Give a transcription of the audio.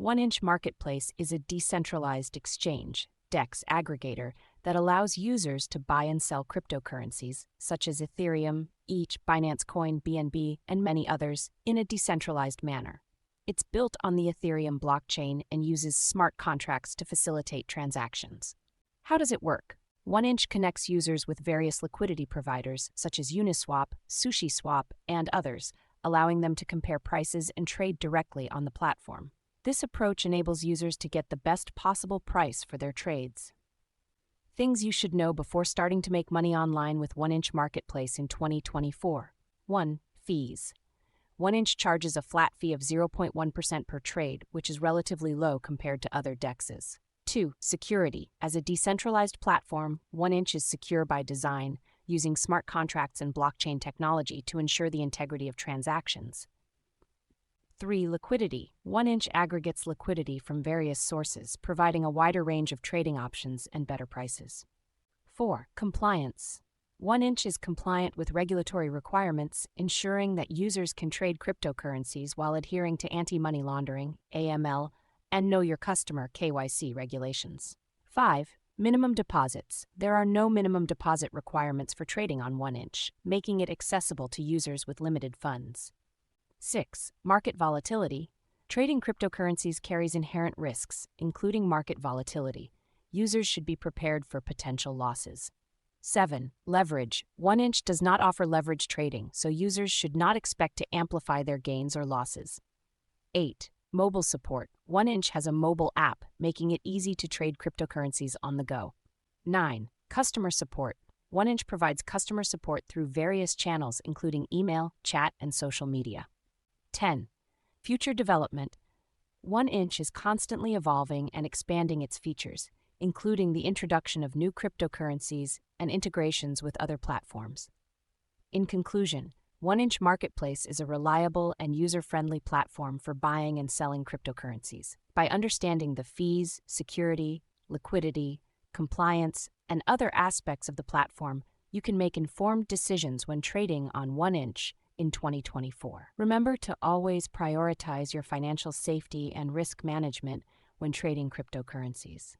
1inch Marketplace is a decentralized exchange, DEX aggregator, that allows users to buy and sell cryptocurrencies, such as Ethereum, ETH, Binance Coin, BNB, and many others, in a decentralized manner. It's built on the Ethereum blockchain and uses smart contracts to facilitate transactions. How does it work? 1inch connects users with various liquidity providers, such as Uniswap, SushiSwap, and others, allowing them to compare prices and trade directly on the platform. This approach enables users to get the best possible price for their trades. Things you should know before starting to make money online with 1inch Marketplace in 2024. 1. Fees. 1inch charges a flat fee of 0.1% per trade, which is relatively low compared to other DEXs. 2. Security. As a decentralized platform, 1inch is secure by design, using smart contracts and blockchain technology to ensure the integrity of transactions. 3. Liquidity. 1inch aggregates liquidity from various sources, providing a wider range of trading options and better prices. 4. Compliance. 1inch is compliant with regulatory requirements, ensuring that users can trade cryptocurrencies while adhering to anti-money laundering, AML, and Know Your Customer (KYC) regulations. 5. Minimum deposits. There are no minimum deposit requirements for trading on 1inch, making it accessible to users with limited funds. 6. Market volatility. Trading cryptocurrencies carries inherent risks, including market volatility. Users should be prepared for potential losses. 7. Leverage. 1inch does not offer leverage trading, so users should not expect to amplify their gains or losses. 8. Mobile support. 1inch has a mobile app, making it easy to trade cryptocurrencies on the go. 9. Customer support. 1inch provides customer support through various channels, including email, chat, and social media. 10. Future development. 1inch is constantly evolving and expanding its features, including the introduction of new cryptocurrencies and integrations with other platforms. In conclusion, 1inch Marketplace is a reliable and user-friendly platform for buying and selling cryptocurrencies. By understanding the fees, security, liquidity, compliance, and other aspects of the platform, you can make informed decisions when trading on 1inch in 2024. Remember to always prioritize your financial safety and risk management when trading cryptocurrencies.